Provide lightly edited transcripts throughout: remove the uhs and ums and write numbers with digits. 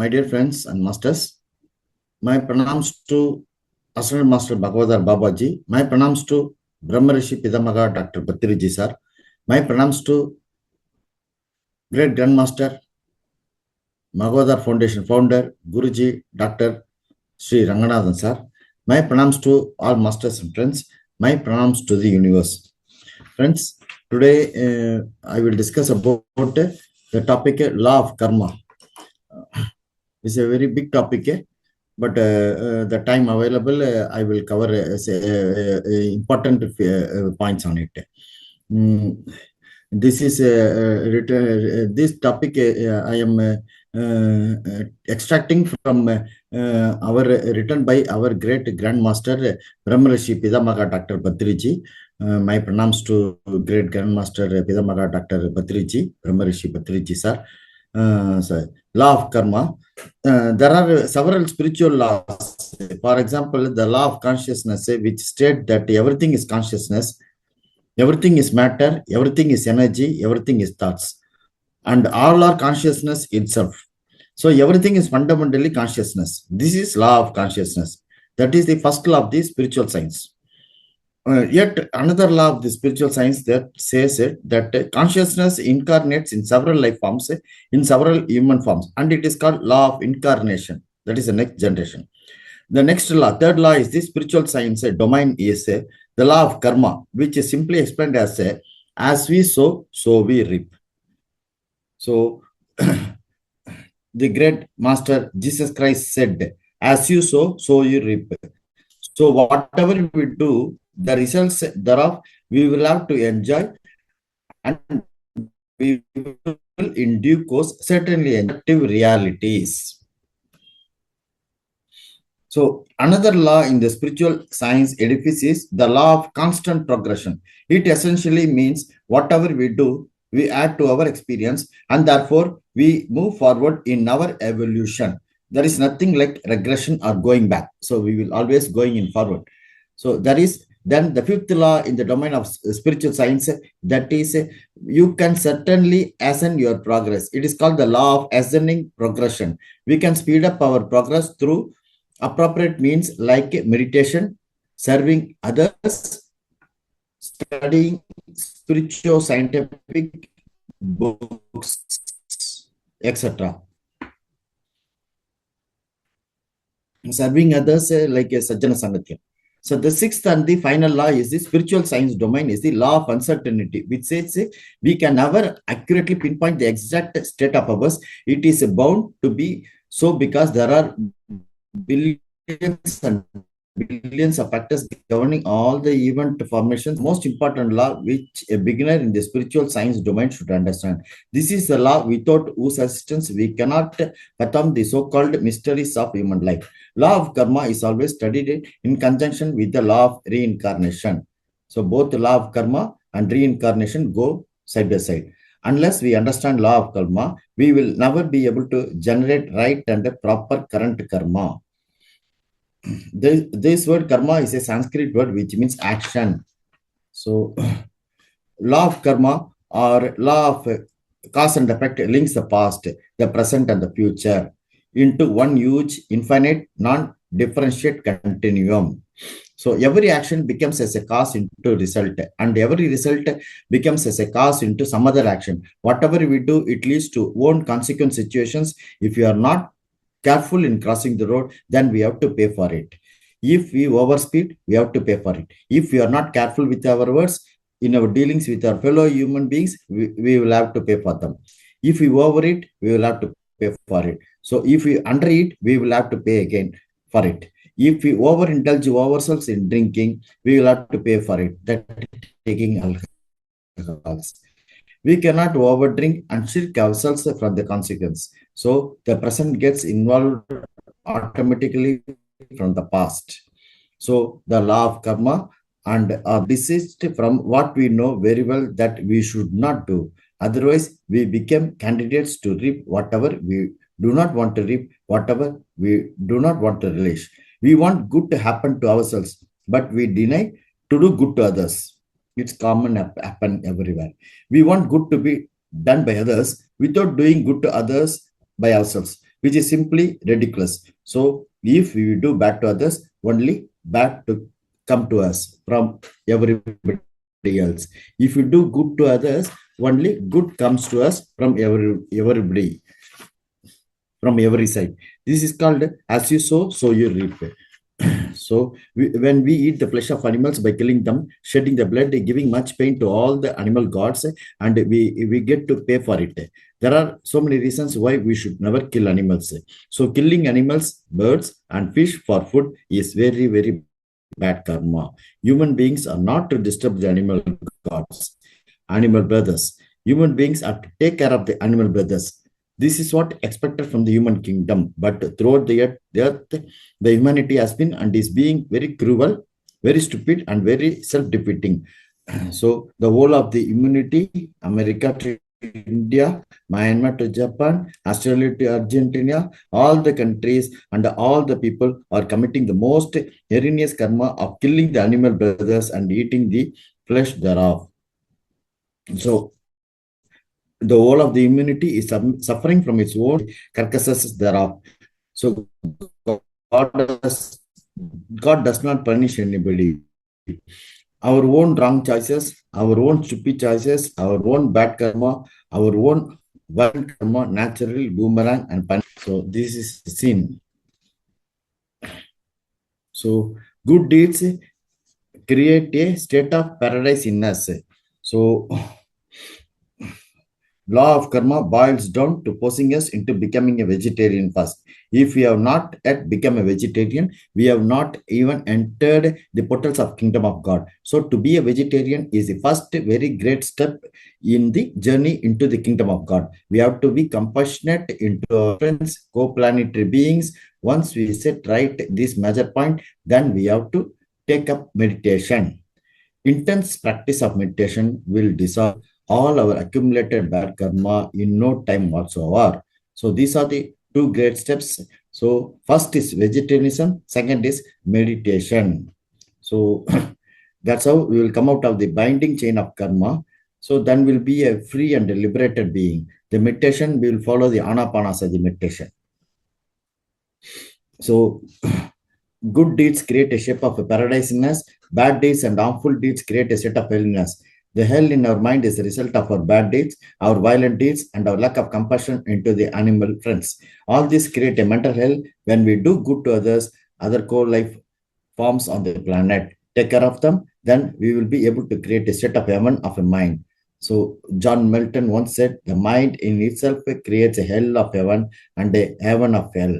my dear friends and masters. My pranams to Assistant Master Mahavatar Babaji. My pranams to Brahmarishi Pitamaga Dr. Bhatriji sir. My pranams to Great Grandmaster Mahavatar Foundation founder Guruji Dr. Sri Ranganathan sir. My pranams to all masters and friends. My pranams to the universe. Friends, today I will discuss about the topic law of karma. It's a very big topic, but the time available, I will cover important points on it. This is this topic I am extracting from our written by our great grandmaster Brahmarishi Pitamaga Dr. Bhatriji. My pranams to great grandmaster Pitamaga Dr. Bhatriji, Brahmarishi Bhatriji sir. Law of karma. There are several spiritual laws. For example, the law of consciousness, which state that everything is consciousness, everything is matter, everything is energy, everything is thoughts, and all are consciousness itself. So everything is fundamentally consciousness. This is law of consciousness. That is the first law of the spiritual science. Yet another law of the spiritual science that says that consciousness incarnates in several life forms, in several human forms, and it is called law of incarnation. That is the next generation. The next law, third law, is the spiritual science domain is the law of karma, which is simply explained as we sow, so we reap. So the great master Jesus Christ said, as you sow, so you reap. So whatever we do, the results thereof we will have to enjoy, and we will in due course certainly enjoy realities. So another law in the spiritual science edifice is the law of constant progression. It essentially means whatever we do, we add to our experience, and therefore we move forward in our evolution. There is nothing like regression or going back. So we will always going in forward. So there is then the fifth law in the domain of spiritual science, that is, you can certainly hasten your progress. It is called the law of hastening progression. We can speed up our progress through appropriate means like meditation, serving others, studying spiritual scientific books, etc. Serving others like a Sajjana Sangatya. So the sixth and the final law is the spiritual science domain is the law of uncertainty, which says we can never accurately pinpoint the exact state of ours. It is bound to be so because there are billions and billions of factors governing all the event formations. Most important law which a beginner in the spiritual science domain should understand. This is the law without whose assistance we cannot fathom the so-called mysteries of human life. Law of karma is always studied in conjunction with the law of reincarnation. So both the law of karma and reincarnation go side by side. Unless we understand law of karma, we will never be able to generate right and proper current karma. This word karma is a Sanskrit word which means action. So law of karma or law of cause and effect links the past, the present and the future into one huge, infinite, non-differentiate continuum. So every action becomes as a cause into result, and every result becomes as a cause into some other action. Whatever we do, it leads to own consequent situations. If you are not careful in crossing the road, then we have to pay for it. If we overspeed, we have to pay for it. If we are not careful with our words, in our dealings with our fellow human beings, we will have to pay for them. If we overeat, we will have to pay for it. So if we undereat, we will have to pay again for it. If we overindulge ourselves in drinking, we will have to pay for it. That taking alcohols. We cannot overdrink and shield ourselves from the consequence. So the present gets involved automatically from the past. So the law of karma and desist from what we know very well that we should not do. Otherwise, we become candidates to reap whatever we do not want to reap, whatever we do not want to relish. We want good to happen to ourselves, but we deny to do good to others. It's common happen everywhere. We want good to be done by others without doing good to others by ourselves. which is simply ridiculous. So if we do bad to others, only bad to come to us from everybody else. If you do good to others, only good comes to us from everybody, from every side. This is called as you sow, so you reap. So when we eat the flesh of animals by killing them, shedding the blood, giving much pain to all the animal gods, and we get to pay for it. There are so many reasons why we should never kill animals. So killing animals, birds, and fish for food is very, very bad karma. Human beings are not to disturb the animal gods, animal brothers. Human beings are to take care of the animal brothers. This is what expected from the human kingdom. But throughout the earth, the humanity has been and is being very cruel, very stupid, and very self-defeating. So the whole of the humanity, America to India, Myanmar to Japan, Australia to Argentina, all the countries and all the people are committing the most heinous karma of killing the animal brothers and eating the flesh thereof. So the whole of the humanity is suffering from its own carcasses thereof. So God does, God does not punish anybody. Our own wrong choices, our own stupid choices, our own bad karma, our own violent karma, naturally boomerang and punish. So this is sin. So good deeds create a state of paradise in us. So law of karma boils down to forcing us into becoming a vegetarian first. If we have not yet become a vegetarian, we have not even entered the portals of kingdom of God. So to be a vegetarian is the first very great step in the journey into the kingdom of God. We have to be compassionate into our friends, co-planetary beings. Once we set right this major point, then we have to take up meditation. Intense practice of meditation will dissolve all our accumulated bad karma in no time whatsoever. So these are the two great steps. So first is vegetarianism, second is meditation. So that's how we will come out of the binding chain of karma. So then we'll be a free and a liberated being. The meditation will follow the anapanasati meditation. So good deeds create a shape of a paradise in us. Bad deeds and harmful deeds create a set of hell in us. The hell in our mind is the result of our bad deeds, our violent deeds, and our lack of compassion into the animal friends. All this create a mental hell. When we do good to others, other co-life forms on the planet, take care of them, then we will be able to create a state of heaven of a mind. So John Milton once said, the mind in itself creates a hell of heaven and a heaven of hell.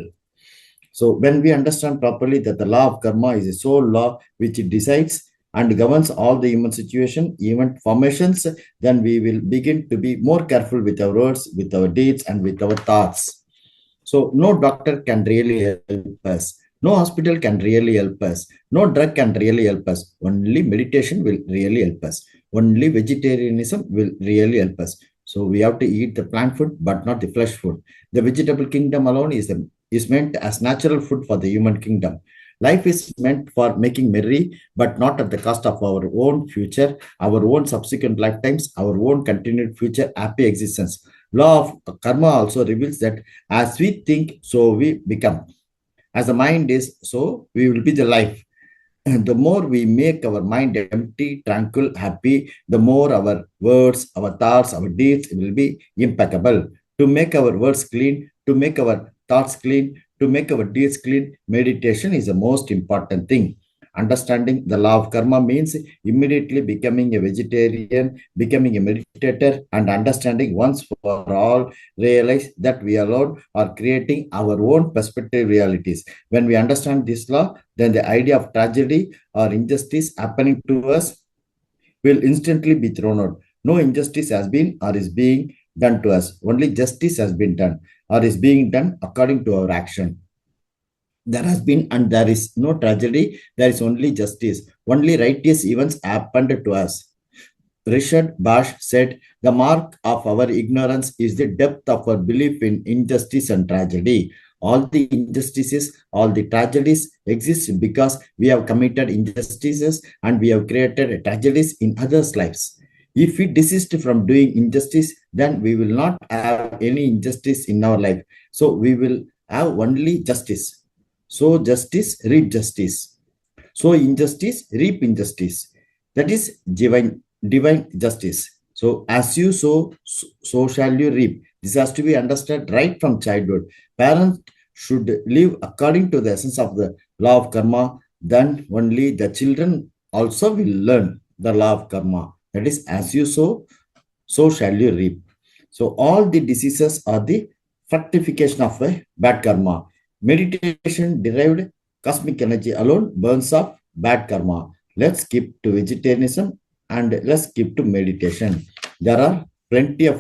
So when we understand properly that the law of karma is a sole law which decides and governs all the human situation, event formations, then we will begin to be more careful with our words, with our deeds, and with our thoughts. So no doctor can really help us. No hospital can really help us. No drug can really help us. Only meditation will really help us. Only vegetarianism will really help us. So we have to eat the plant food, but not the flesh food. The vegetable kingdom alone is meant as natural food for the human kingdom. Life is meant for making merry, but not at the cost of our own future, our own subsequent lifetimes, our own continued future happy existence. Law of karma also reveals that as we think, so we become. As the mind is, so we will be the life. And the more we make our mind empty, tranquil, happy, the more our words, our thoughts, our deeds will be impeccable. To make our words clean, to make our thoughts clean, to make our deeds clean, meditation is the most important thing. Understanding the law of karma means immediately becoming a vegetarian, becoming a meditator, and understanding once for all, realize that we alone are creating our own perspective realities. When we understand this law, then the idea of tragedy or injustice happening to us will instantly be thrown out. No injustice has been or is being done to us. Only justice has been done or is being done according to our action. There has been and there is no tragedy, there is only justice. Only righteous events happened to us. Richard Bach said, the mark of our ignorance is the depth of our belief in injustice and tragedy. All the injustices, all the tragedies exist because we have committed injustices and we have created tragedies in others' lives. If we desist from doing injustice, then we will not have any injustice in our life. So we will have only justice. Sow justice, reap justice. Sow injustice, reap injustice. That is divine justice. So as you sow, so shall you reap. This has to be understood right from childhood. Parents should live according to the essence of the law of karma. Then only the children also will learn the law of karma. That is, as you sow, so shall you reap. So all the diseases are the fructification of a bad karma. Meditation derived cosmic energy alone burns up bad karma. Let's skip to vegetarianism and let's skip to meditation. There are plenty of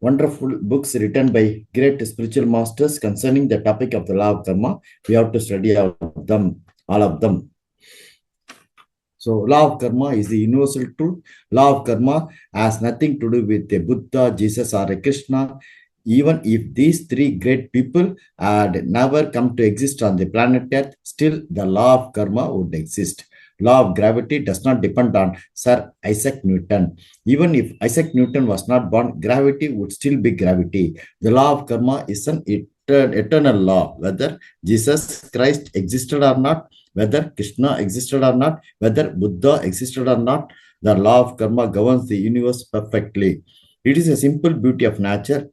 wonderful books written by great spiritual masters concerning the topic of the law of karma. We have to study all of them. So, law of karma is the universal truth. Law of karma has nothing to do with a Buddha, Jesus, or a Krishna. Even if these three great people had never come to exist on the planet Earth, still the law of karma would exist. Law of gravity does not depend on Sir Isaac Newton. Even if Isaac Newton was not born, gravity would still be gravity. The law of karma is an eternal law. Whether Jesus Christ existed or not, whether Krishna existed or not, whether Buddha existed or not, the law of karma governs the universe perfectly. It is a simple beauty of nature.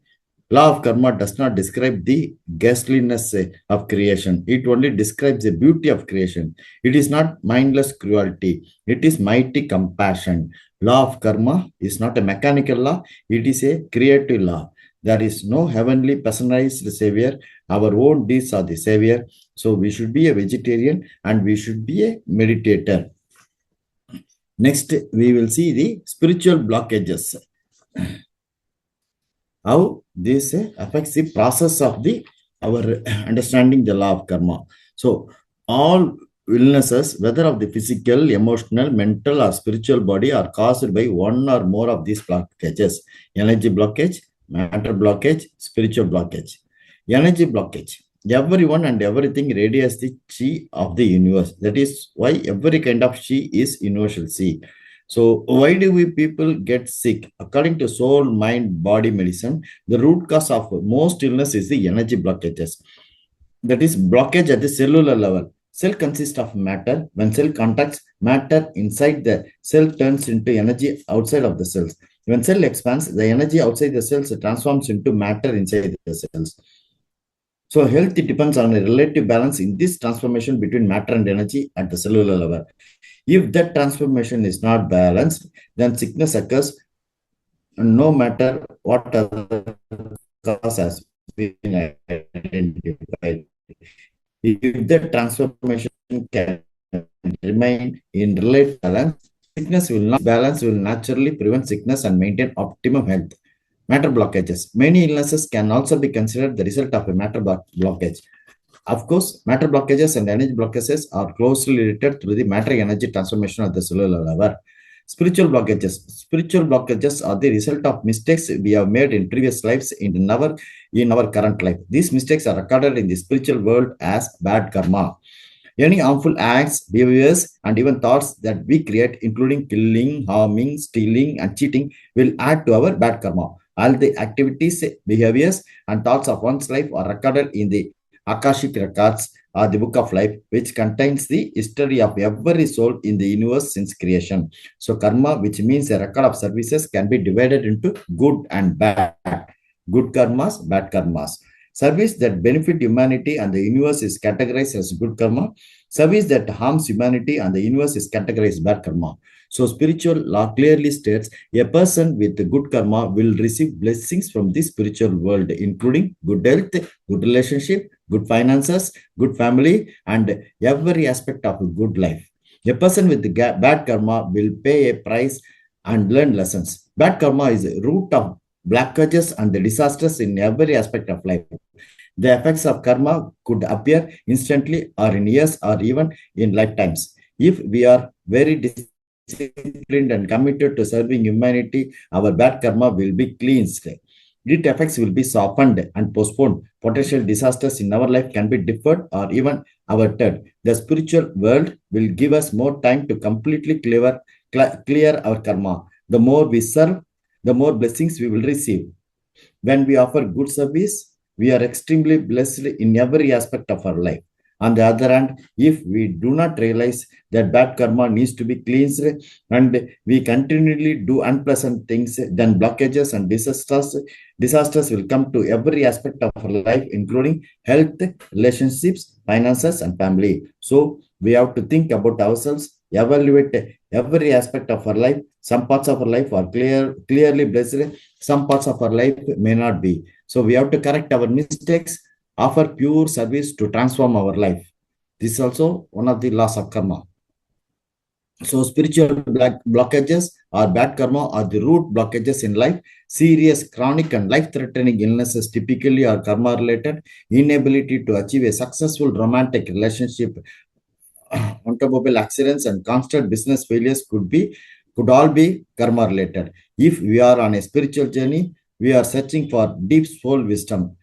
Law of karma does not describe the ghastliness of creation. It only describes the beauty of creation. It is not mindless cruelty. It is mighty compassion. Law of karma is not a mechanical law. It is a creative law. There is no heavenly personalized savior. Our own deeds are the savior. So we should be a vegetarian and we should be a meditator. Next, we will see the spiritual blockages. How this affects the process of our understanding the law of karma. So all illnesses, whether of the physical, emotional, mental, or spiritual body, are caused by one or more of these blockages. Energy blockage, matter blockage, spiritual blockage. Energy blockage. Everyone and everything radiates the chi of the universe. That is why every kind of chi is universal chi. So why do we people get sick? According to soul, mind, body medicine, the root cause of most illness is the energy blockages. That is blockage at the cellular level. Cell consists of matter. When cell contacts, matter inside the cell turns into energy outside of the cells. When cell expands, the energy outside the cells transforms into matter inside the cells. So health depends on a relative balance in this transformation between matter and energy at the cellular level. If that transformation is not balanced, then sickness occurs no matter what other cause has been identified. If the transformation can remain in relative balance, balance will naturally prevent sickness and maintain optimum health. Matter blockages. Many illnesses can also be considered the result of a matter blockage. Of course, matter blockages and energy blockages are closely related through the matter-energy transformation at the cellular level. Spiritual blockages. Spiritual blockages are the result of mistakes we have made in previous lives in our current life. These mistakes are recorded in the spiritual world as bad karma. Any harmful acts, behaviors, and even thoughts that we create, including killing, harming, stealing, and cheating, will add to our bad karma. All the activities, behaviors, and thoughts of one's life are recorded in the Akashic records, or the book of life, which contains the history of every soul in the universe since creation. So karma, which means a record of services, can be divided into good and bad. Good karmas, bad karmas. Service that benefit humanity and the universe is categorized as good karma. Service that harms humanity and the universe is categorized as bad karma. So spiritual law clearly states a person with good karma will receive blessings from the spiritual world, including good health, good relationship, good finances, good family, and every aspect of a good life. A person with bad karma will pay a price and learn lessons. Bad karma is the root of blockages and the disasters in every aspect of life. The effects of karma could appear instantly or in years or even in lifetimes. If we are very disciplined and committed to serving humanity, our bad karma will be cleansed. Its effects will be softened and postponed. Potential disasters in our life can be deferred or even averted. The spiritual world will give us more time to completely clear our karma. The more we serve, the more blessings we will receive. When we offer good service, we are extremely blessed in every aspect of our life. On the other hand, if we do not realize that bad karma needs to be cleansed and we continually do unpleasant things, then blockages and disasters will come to every aspect of our life, including health, relationships, finances, and family. So we have to think about ourselves, evaluate every aspect of our life. Some parts of our life are clearly blessed, some parts of our life may not be. So we have to correct our mistakes, offer pure service to transform our life. This is also one of the laws of karma. So spiritual blockages or bad karma are the root blockages in life. Serious, chronic, and life-threatening illnesses typically are karma-related. Inability to achieve a successful romantic relationship, automobile accidents, and constant business failures could all be karma-related. If we are on a spiritual journey, we are searching for deep soul wisdom.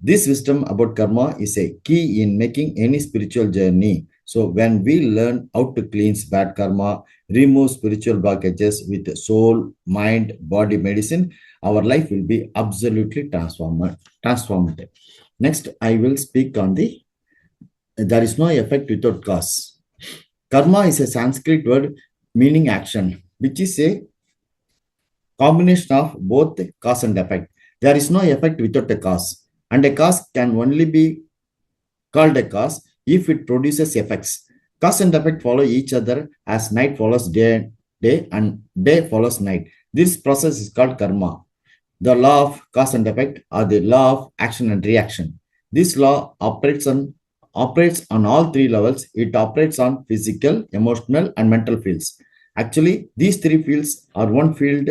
This wisdom about karma is a key in making any spiritual journey. So when we learn how to cleanse bad karma, remove spiritual blockages with soul, mind, body medicine, our life will be absolutely transformed. Next, I will speak on there is no effect without cause. Karma is a Sanskrit word meaning action, which is a combination of both cause and effect. There is no effect without a cause, and a cause can only be called a cause if it produces effects. Cause and effect follow each other as night follows day and day follows night. This process is called karma. The law of cause and effect are the law of action and reaction. This law operates on all three levels. It operates on physical, emotional, and mental fields. Actually, these three fields are one field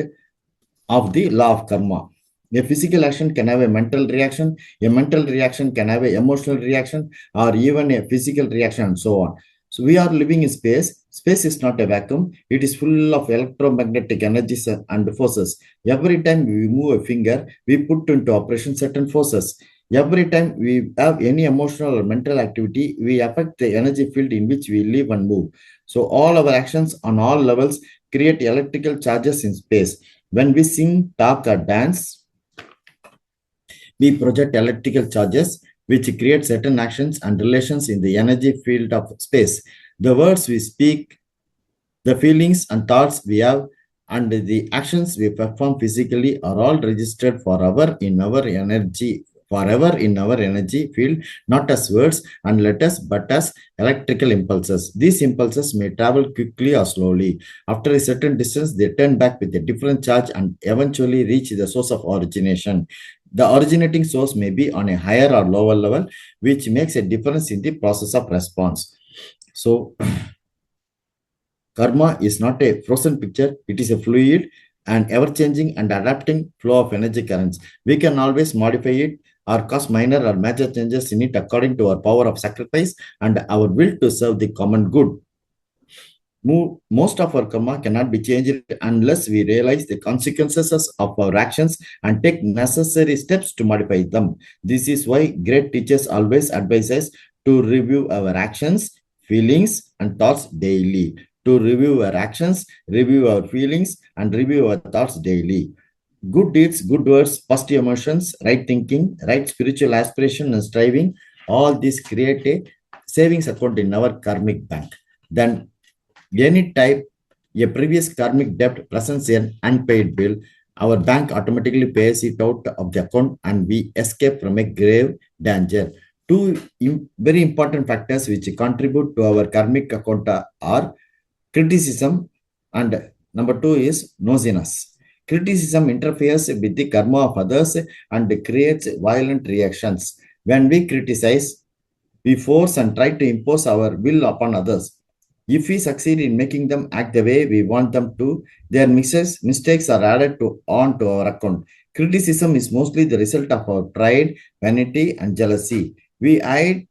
of the law of karma. A physical action can have a mental reaction can have an emotional reaction, or even a physical reaction, and so on. So we are living in space. Space is not a vacuum. It is full of electromagnetic energies and forces. Every time we move a finger, we put into operation certain forces. Every time we have any emotional or mental activity, we affect the energy field in which we live and move. So all our actions on all levels create electrical charges in space. When we sing, talk, or dance, we project electrical charges which create certain actions and relations in the energy field of space. The words we speak, the feelings and thoughts we have, and the actions we perform physically are all registered forever in our energy field, not as words and letters, but as electrical impulses. These impulses may travel quickly or slowly. After a certain distance, they turn back with a different charge and eventually reach the source of origination. The originating source may be on a higher or lower level, which makes a difference in the process of response. So, karma is not a frozen picture, it is a fluid and ever-changing and adapting flow of energy currents. We can always modify it or cause minor or major changes in it according to our power of sacrifice and our will to serve the common good. Most of our karma cannot be changed unless we realize the consequences of our actions and take necessary steps to modify them. This is why great teachers always advise us to review our actions, feelings, and thoughts daily. To review our actions, review our feelings, and review our thoughts daily. Good deeds, good words, positive emotions, right thinking, right spiritual aspiration and striving, all these create a savings account in our karmic bank. Then any type a previous karmic debt presents an unpaid bill, our bank automatically pays it out of the account and we escape from a grave danger. Two very important factors which contribute to our karmic account are criticism and number two is nosiness. Criticism interferes with the karma of others and creates violent reactions. When we criticize, we force and try to impose our will upon others. If we succeed in making them act the way we want them to, their mistakes are added on to our account. Criticism is mostly the result of our pride, vanity, and jealousy. We hide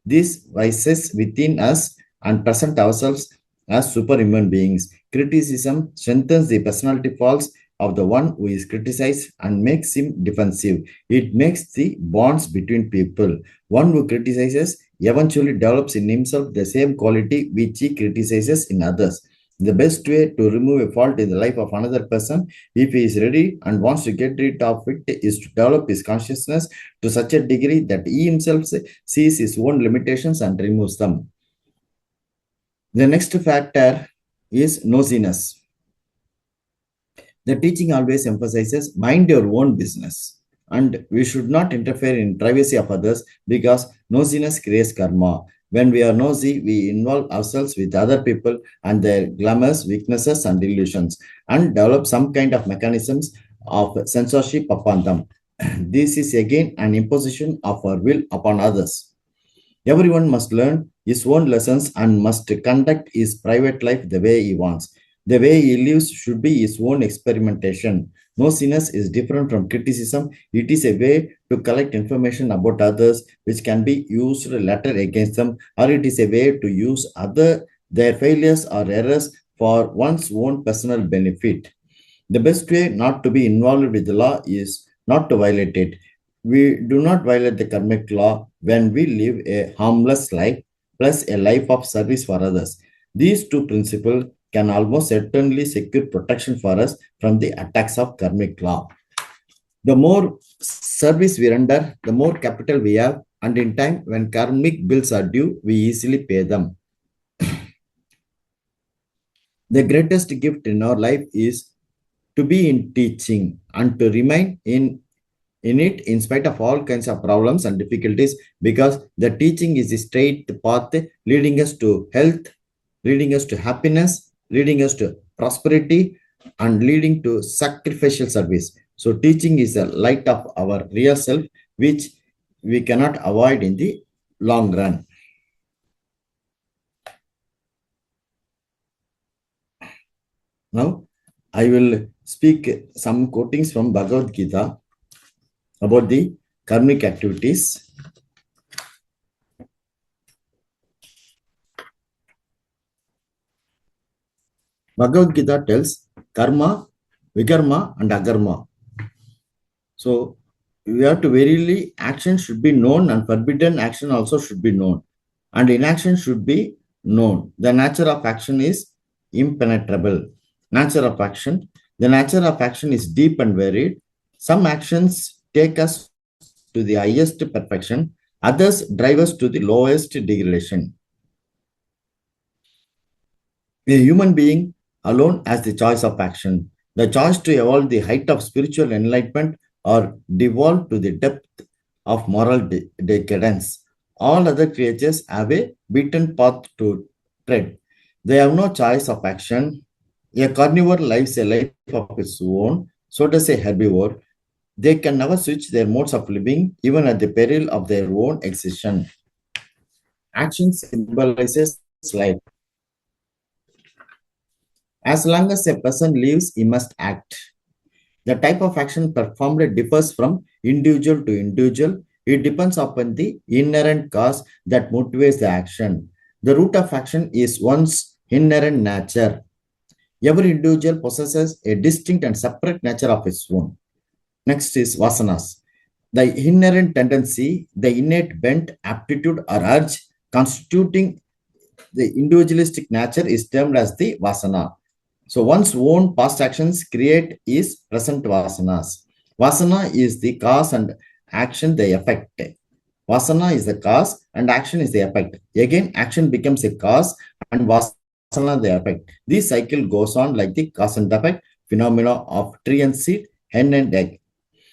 these vices within us and present ourselves as superhuman beings. Criticism strengthens the personality faults of the one who is criticized and makes him defensive. It makes the bonds between people. One who criticizes eventually develops in himself the same quality which he criticizes in others. The best way to remove a fault in the life of another person, if he is ready and wants to get rid of it, is to develop his consciousness to such a degree that he himself sees his own limitations and removes them. The next factor is nosiness. The teaching always emphasizes mind your own business, and we should not interfere in privacy of others because nosiness creates karma. When we are nosy, we involve ourselves with other people and their glamours, weaknesses, and illusions, and develop some kind of mechanisms of censorship upon them. This is again an imposition of our will upon others. Everyone must learn his own lessons and must conduct his private life the way he wants. The way he lives should be his own experimentation. No sinners is different from criticism. It is a way to collect information about others which can be used later against them, or it is a way to use their failures or errors for one's own personal benefit. The best way not to be involved with the law is not to violate it. We do not violate the karmic law when we live a harmless life plus a life of service for others. These two principles can almost certainly secure protection for us from the attacks of karmic law. The more service we render, the more capital we have, and in time, when karmic bills are due, we easily pay them. The greatest gift in our life is to be in teaching and to remain in it in spite of all kinds of problems and difficulties, because the teaching is the straight path leading us to health, leading us to happiness, leading us to prosperity, and leading to sacrificial service. So teaching is the light of our real self, which we cannot avoid in the long run. Now, I will speak some quotings from Bhagavad Gita about the karmic activities. Bhagavad Gita tells karma, vikarma, and agarma. So we have to verily, action should be known and forbidden action also should be known. And inaction should be known. The nature of action is impenetrable. Nature of action. The nature of action is deep and varied. Some actions take us to the highest perfection. Others drive us to the lowest degradation. A human being alone has the choice of action. The choice to evolve the height of spiritual enlightenment or devolve to the depth of moral decadence. All other creatures have a beaten path to tread. They have no choice of action. A carnivore lives a life of its own, so does a herbivore. They can never switch their modes of living, even at the peril of their own existence. Action symbolizes life. As long as a person lives, he must act. The type of action performed differs from individual to individual. It depends upon the inherent cause that motivates the action. The root of action is one's inherent nature. Every individual possesses a distinct and separate nature of its own. Next is vasanas. The inherent tendency, the innate bent, aptitude, or urge constituting the individualistic nature is termed as the vasana. So one's own past actions create is present vasanas. Vasana is the cause and action the effect. Vasana is the cause and action is the effect. Again, action becomes a cause and vasana the effect. This cycle goes on like the cause and effect phenomena of tree and seed, hen and egg.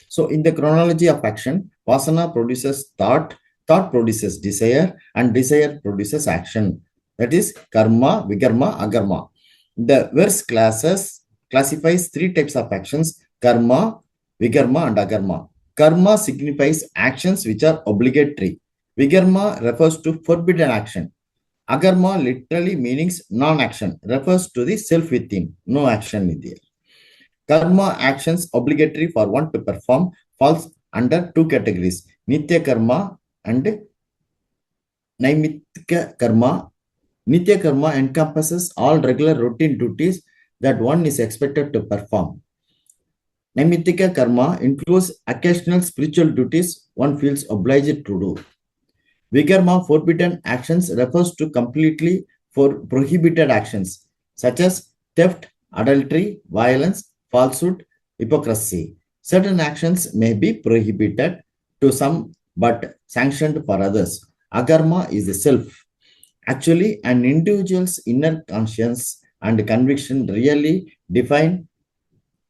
So in the chronology of action, vasana produces thought, thought produces desire, and desire produces action. That is karma, vikarma, agarma. The verse classifies three types of actions: karma, vikarma, and agarma. Karma signifies actions which are obligatory. Vikarma refers to forbidden action. Agarma literally means non-action, refers to the self within, no action in there. Karma actions obligatory for one to perform falls under two categories: Nitya karma and Naimitika karma. Nitya karma encompasses all regular routine duties that one is expected to perform. Naimitika karma includes occasional spiritual duties one feels obliged to do. Vikarma, forbidden actions, refers to completely for prohibited actions. such as theft, adultery, violence, falsehood, hypocrisy. Certain actions may be prohibited to some but sanctioned for others. Agarma is the self. Actually, an individual's inner conscience and conviction really define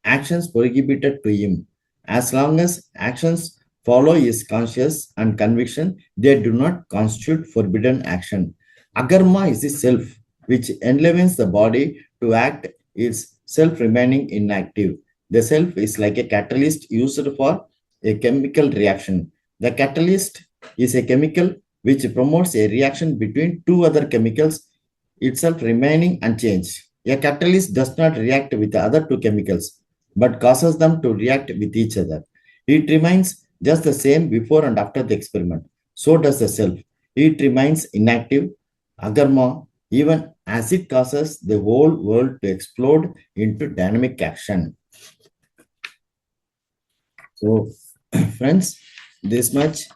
actions prohibited to him. As long as actions follow his conscience and conviction, they do not constitute forbidden action. Agarma is the self, which enlevens the body to act, is self remaining inactive. The self is like a catalyst used for a chemical reaction. The catalyst is a chemical which promotes a reaction between two other chemicals, itself remaining unchanged. A catalyst does not react with the other two chemicals but causes them to react with each other. It remains just the same before and after the experiment. So does the self. It remains inactive, agarma, even as it causes the whole world to explode into dynamic action. So, friends, this much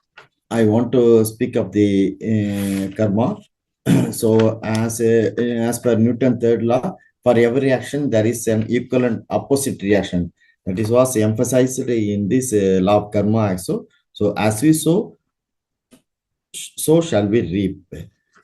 I want to speak of the karma. So, as per Newton's third law, for every action there is an equal and opposite reaction. That is was emphasized in this law of karma also. So, as we sow, so shall we reap.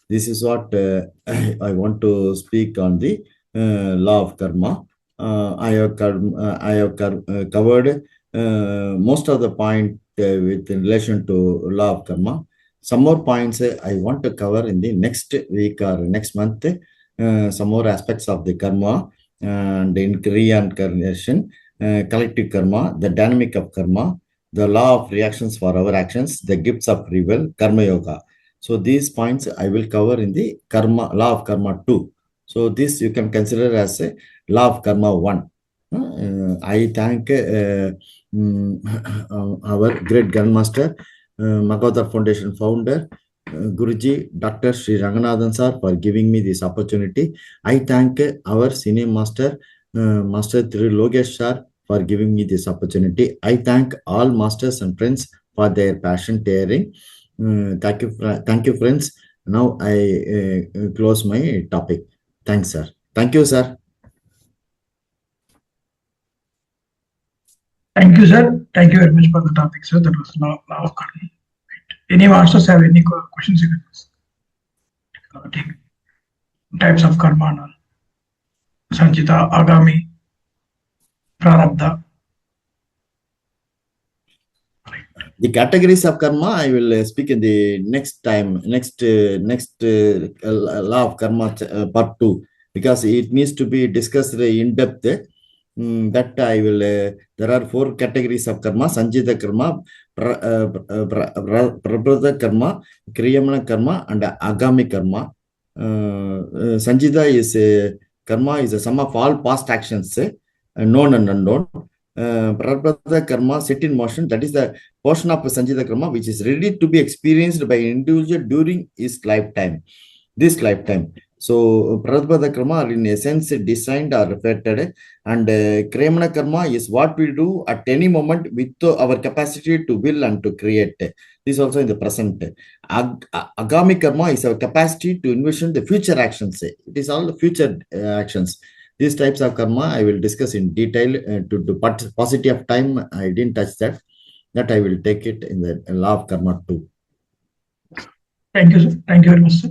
This is what I want to speak on the law of karma. I have covered most of the point with in relation to law of karma. Some more points I want to cover in the next week or next month. Some more aspects of the karma and in reincarnation, collective karma, the dynamic of karma, the law of reactions for our actions, the gifts of free will, karma yoga. So these points I will cover in the karma law of karma 2. So this you can consider as a law of karma 1. I thank our great Grandmaster, Mahavatar Foundation founder, Guruji, Dr. Sri Ranganathan sir, for giving me this opportunity. I thank our senior master, Master Thiru Logesh sir, for giving me this opportunity. I thank all masters and friends for their passion sharing. Thank you, friends. Now I close my topic. Thanks, sir. Thank you, sir. Thank you, sir. Thank you very much for the topic, sir. That was law of karma. Any masters have any questions you can ask? Types of karma and all. Sanchita, Agami, Prarabdha. The categories of karma I will speak in the next time, next law of karma part 2, because it needs to be discussed in depth. That I will. There are 4 categories of karma: Sanjita karma, Prabhupada karma, Kriyamana karma, and Agami karma. Sanjita is karma is a sum of all past actions, known and unknown. Prabhupada karma set in motion, that is the portion of Sanjita karma which is ready to be experienced by an individual during his lifetime, this lifetime. So Prabhupada karma are in essence designed or reflected, and Kriyamana karma is what we do at any moment with our capacity to will and to create. This also in the present. Agami karma is our capacity to envision the future actions. It is all the future actions. These types of karma I will discuss in detail to paucity of time. I didn't touch that. That I will take it in the law of karma 2. Thank you, sir. Thank you very much, sir.